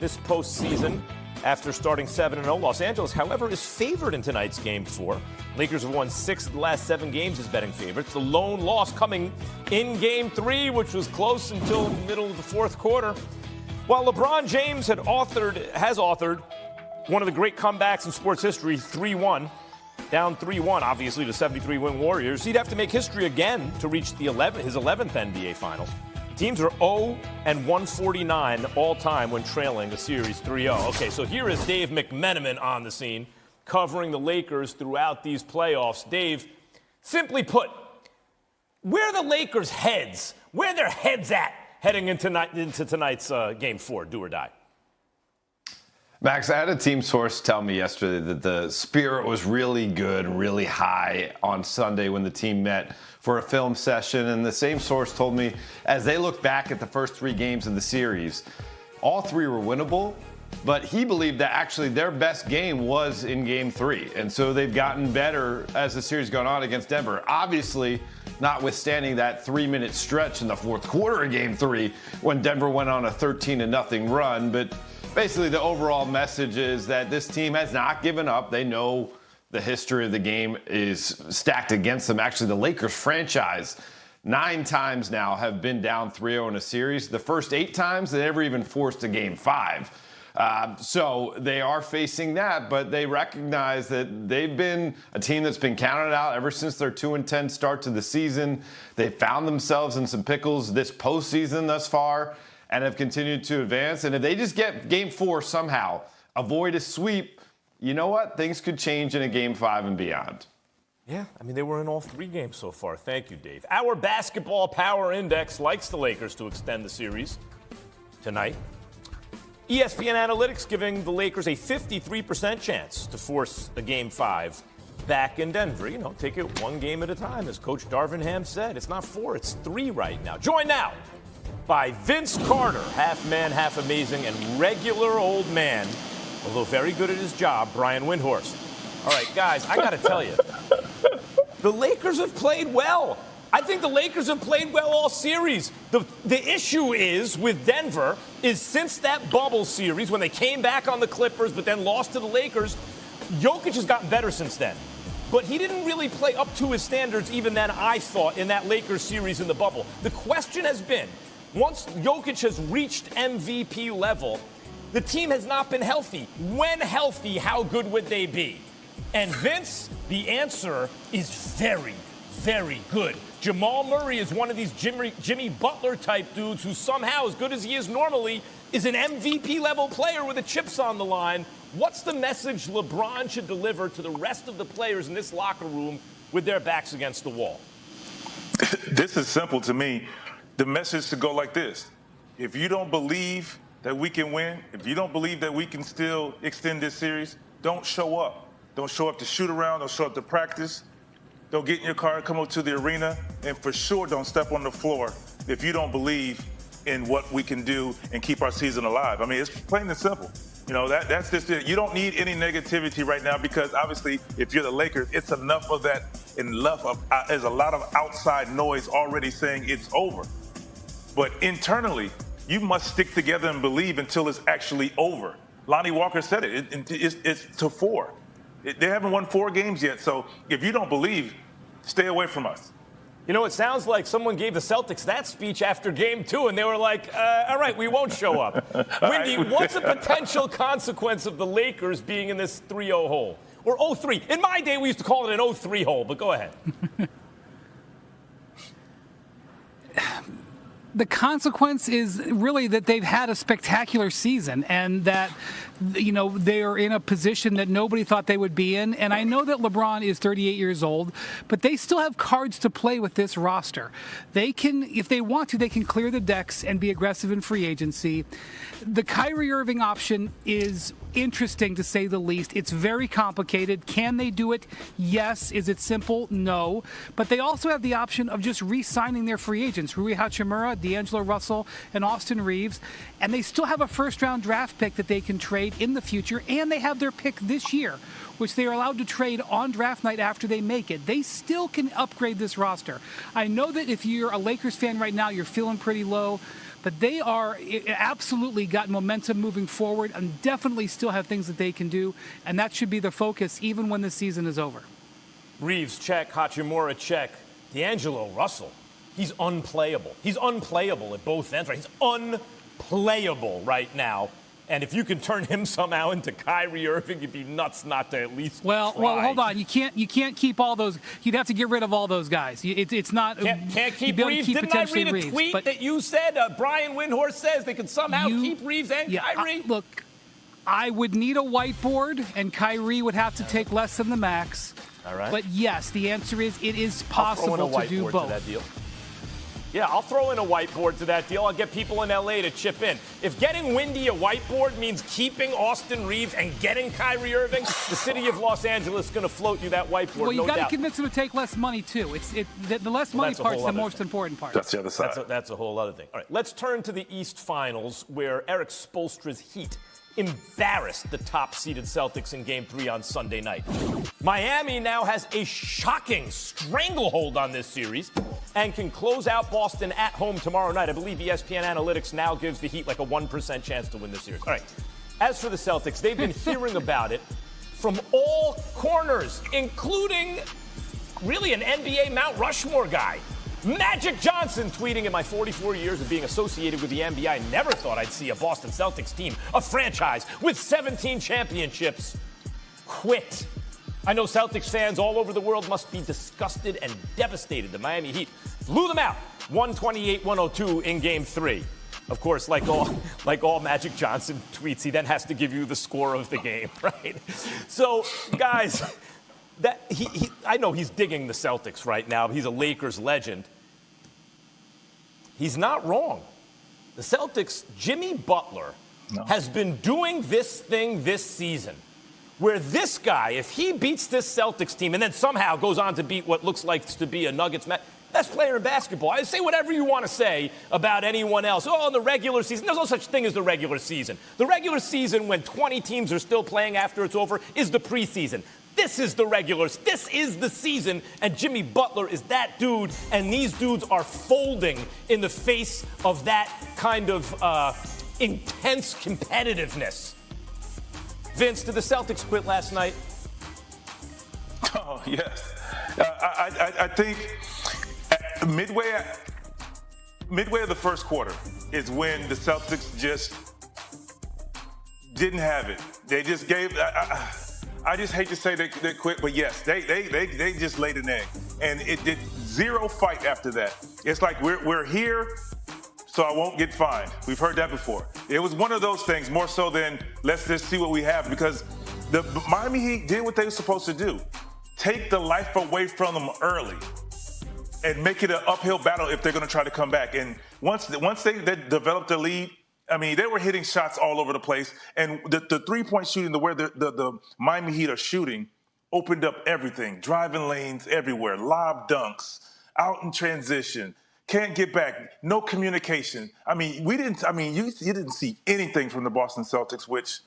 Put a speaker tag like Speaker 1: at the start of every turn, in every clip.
Speaker 1: this postseason after starting 7-0. Los Angeles, however, is favored in tonight's Game 4. Lakers have won 6 of the last 7 games as betting favorites. The lone loss coming in Game 3, which was close until the middle of the fourth quarter. While LeBron James has authored one of the great comebacks in sports history, 3-1, down 3-1, obviously, to 73-win Warriors, he'd have to make history again to reach his 11th NBA Finals. Teams are 0-149 all-time when trailing a series 3-0. Okay, so here is Dave McMenamin on the scene, covering the Lakers throughout these playoffs. Dave, simply put, where are the Lakers' heads? Where are their heads at heading into tonight's Game 4, do or die?
Speaker 2: Max, I had a team source tell me yesterday that the spirit was really good, really high on Sunday when the team met for a film session. And the same source told me as they look back at the first 3 games of the series, all 3 were winnable, but he believed that actually their best game was in Game 3. And so they've gotten better as the series gone on against Denver. Obviously, notwithstanding that 3-minute stretch in the fourth quarter of Game 3 when Denver went on a 13-0 run. But basically, the overall message is that this team has not given up. They know the history of the game is stacked against them. Actually, the Lakers franchise 9 times now have been down 3-0 in a series. The first 8 times, they never even forced a Game 5. So they are facing that, but they recognize that they've been a team that's been counted out ever since their 2-10 start to the season. They found themselves in some pickles this postseason thus far and have continued to advance. And if they just get Game 4 somehow, avoid a sweep, you know what? Things could change in a Game 5 and beyond.
Speaker 1: Yeah, I mean, they were in all 3 games so far. Thank you, Dave. Our basketball power index likes the Lakers to extend the series tonight. ESPN Analytics giving the Lakers a 53% chance to force a Game 5 back in Denver. You know, take it 1 game at a time, as Coach Darvin Ham said. It's not 4, it's 3 right now. Joined now by Vince Carter, half man, half amazing, and regular old man, although very good at his job, Brian Windhorst. All right, guys, I got to tell you, the Lakers have played well. I think the Lakers have played well all series. The issue is with Denver is since that bubble series when they came back on the Clippers but then lost to the Lakers, Jokic has gotten better since then. But he didn't really play up to his standards even then, I thought, in that Lakers series in the bubble. The question has been, once Jokic has reached MVP level, the team has not been healthy. When healthy, how good would they be? And Vince, the answer is very, very good. Jamal Murray is one of these Jimmy Butler type dudes who somehow, as good as he is normally, is an MVP level player with the chips on the line. What's the message LeBron should deliver to the rest of the players in this locker room with their backs against the wall?
Speaker 3: This is simple to me. The message should go like this. If you don't believe that we can win, if you don't believe that we can still extend this series, don't show up. Don't show up to shoot around. Don't show up to practice. Don't get in your car and come up to the arena. And for sure, don't step on the floor if you don't believe in what we can do and keep our season alive. I mean, it's plain and simple. You know, that's just it. You don't need any negativity right now because obviously if you're the Lakers, it's enough of that there's a lot of outside noise already saying it's over. But internally, you must stick together and believe until it's actually over. Lonnie Walker said it. It's to 4. They haven't won 4 games yet. So if you don't believe, stay away from us.
Speaker 1: You know, it sounds like someone gave the Celtics that speech after Game 2, and they were like, all right, we won't show up. Windy, what's a potential consequence of the Lakers being in this 3-0 hole? Or 0-3. In my day, we used to call it an 0-3 hole, but go ahead.
Speaker 4: The consequence is really that they've had a spectacular season and that, you know, they are in a position that nobody thought they would be in. And I know that LeBron is 38 years old, but they still have cards to play with this roster. They can, if they want to, they can clear the decks and be aggressive in free agency. The Kyrie Irving option is interesting to say the least. It's very complicated. Can they do it? Yes. Is it simple? No. But they also have the option of just re-signing their free agents, Rui Hachimura, D'Angelo Russell, and Austin Reeves. And they still have a first-round draft pick that they can trade in the future, and they have their pick this year, which they are allowed to trade on draft night after they make it. They still can upgrade this roster. I know that if you're a Lakers fan right now, you're feeling pretty low, But they are absolutely got momentum moving forward and definitely still have things that they can do. And that should be the focus even when the season is over.
Speaker 1: Reeves, check. Hachimura, check. D'Angelo Russell, he's unplayable. He's unplayable at both ends. Right? He's unplayable right now. And if you can turn him somehow into Kyrie Irving, you'd be nuts not to at least
Speaker 4: Well, hold on. You can't keep all those. You'd have to get rid of all those guys. It's not.
Speaker 1: Can't keep Reeves. Didn't I read a tweet that you said? Brian Windhorst says they could somehow keep Reeves and Kyrie.
Speaker 4: Look, I would need a whiteboard, and Kyrie would have to take less than the max.
Speaker 1: All right.
Speaker 4: But yes, the answer is it is possible to do both.
Speaker 1: To that deal. Yeah, I'll throw in a whiteboard to that deal. I'll get people in L.A. to chip in. If getting Windy a whiteboard means keeping Austin Reeves and getting Kyrie Irving, the city of Los Angeles is going to float you that whiteboard.
Speaker 4: Well, you've
Speaker 1: got
Speaker 4: to convince them to take less money, too. The less money part's the most important part.
Speaker 3: That's the other side.
Speaker 1: That's a whole other thing. All right, let's turn to the East Finals, where Eric Spoelstra's Heat embarrassed the top-seeded Celtics in Game 3 on Sunday night. Miami now has a shocking stranglehold on this series and can close out Boston at home tomorrow night. I believe ESPN Analytics now gives the Heat like a 1% chance to win this series. All right. As for the Celtics, they've been hearing about it from all corners, including really an NBA Mount Rushmore guy. Magic Johnson tweeting, in my 44 years of being associated with the NBA, I never thought I'd see a Boston Celtics team, a franchise with 17 championships, quit. I know Celtics fans all over the world must be disgusted and devastated. The Miami Heat blew them out, 128-102 in Game 3. Of course, like all Magic Johnson tweets, he then has to give you the score of the game, right? So, guys, I know he's digging the Celtics right now. He's a Lakers legend. He's not wrong. The Celtics, Jimmy Butler, has been doing this thing this season where this guy, if he beats this Celtics team and then somehow goes on to beat what looks like to be a Nuggets match, best player in basketball. I say whatever you want to say about anyone else. Oh, in the regular season, there's no such thing as the regular season. The regular season, when 20 teams are still playing after it's over, is the preseason. This is this is the season, and Jimmy Butler is that dude, and these dudes are folding in the face of that kind of intense competitiveness. Vince, did the Celtics quit last night?
Speaker 3: Oh, yes. I think midway of the first quarter is when the Celtics just didn't have it. They just gave... I just hate to say they quit, but yes, they just laid an egg. And it did zero fight after that. It's like we're here, so I won't get fined. We've heard that before. It was one of those things, more so than let's just see what we have, because the Miami Heat did what they were supposed to do. Take the life away from them early and make it an uphill battle if they're going to try to come back. And once they developed the lead, I mean, they were hitting shots all over the place. And the three-point shooting, where the Miami Heat are shooting, opened up everything. Driving lanes everywhere, lob dunks, out in transition, can't get back, no communication. I mean, you didn't see anything from the Boston Celtics, which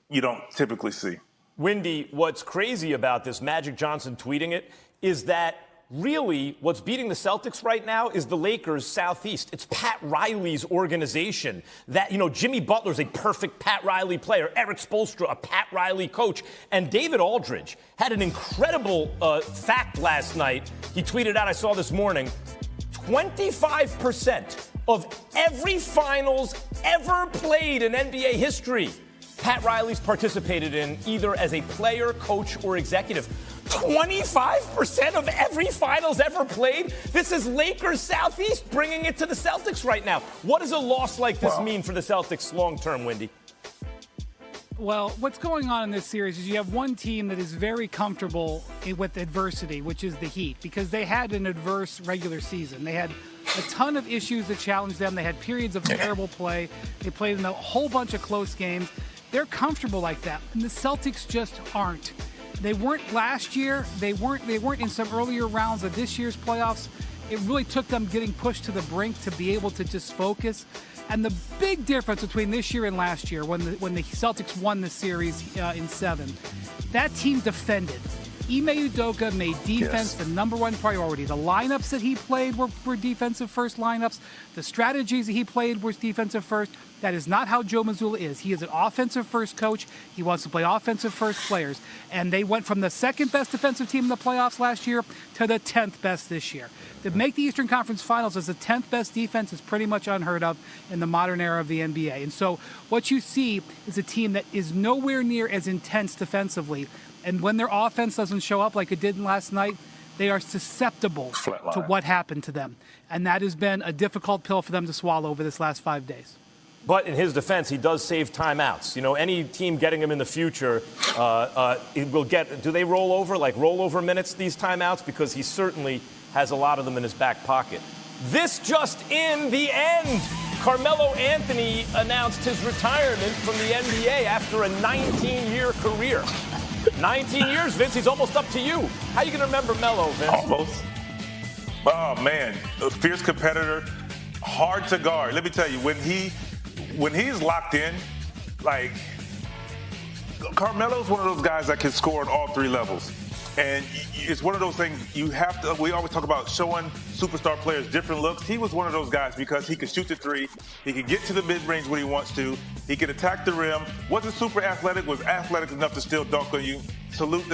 Speaker 3: you don't typically see.
Speaker 1: Windy, what's crazy about this, Magic Johnson tweeting it, is that really, what's beating the Celtics right now is the Lakers Southeast. It's Pat Riley's organization. That, Jimmy Butler's a perfect Pat Riley player. Eric Spoelstra, a Pat Riley coach. And David Aldridge had an incredible fact last night. He tweeted out, I saw this morning, 25% of every finals ever played in NBA history, Pat Riley's participated in either as a player, coach, or executive. 25% of every finals ever played? This is Lakers Southeast bringing it to the Celtics right now. What does a loss like this mean for the Celtics long-term, Windy?
Speaker 4: Well, what's going on in this series is you have one team that is very comfortable with adversity, which is the Heat, because they had an adverse regular season. They had a ton of issues that challenged them. They had periods of terrible play. They played in a whole bunch of close games. They're comfortable like that, and the Celtics just aren't. They weren't last year. They weren't in some earlier rounds of this year's playoffs. It really took them getting pushed to the brink to be able to just focus. And the big difference between this year and last year, when the Celtics won the series in 7, that team defended. Ime Udoka made defense the number one priority. The lineups that he played were defensive first lineups. The strategies that he played were defensive first. That is not how Joe Mazzulla is. He is an offensive first coach. He wants to play offensive first players. And they went from the second best defensive team in the playoffs last year to the 10th best this year. To make the Eastern Conference Finals as the 10th best defense is pretty much unheard of in the modern era of the NBA. And so what you see is a team that is nowhere near as intense defensively. And when their offense doesn't show up like it did last night, they are susceptible to what happened to them. And that has been a difficult pill for them to swallow over this last 5 days.
Speaker 1: But in his defense, he does save timeouts. You know, any team getting him in the future will get. Do they roll over, like rollover minutes, these timeouts? Because he certainly has a lot of them in his back pocket. This just in, the end. Carmelo Anthony announced his retirement from the NBA after a 19-year career. 19 years, Vince. He's almost up to you. How are you going to remember Melo, Vince?
Speaker 3: Almost. Oh, man. A fierce competitor. Hard to guard. Let me tell you, when he's locked in, like, Carmelo's one of those guys that can score on all three levels. And it's one of those things you have to, we always talk about showing superstar players different looks. He was one of those guys because he could shoot the three. He could get to the mid-range when he wants to. He could attack the rim. Wasn't super athletic, was athletic enough to still dunk on you. Salute the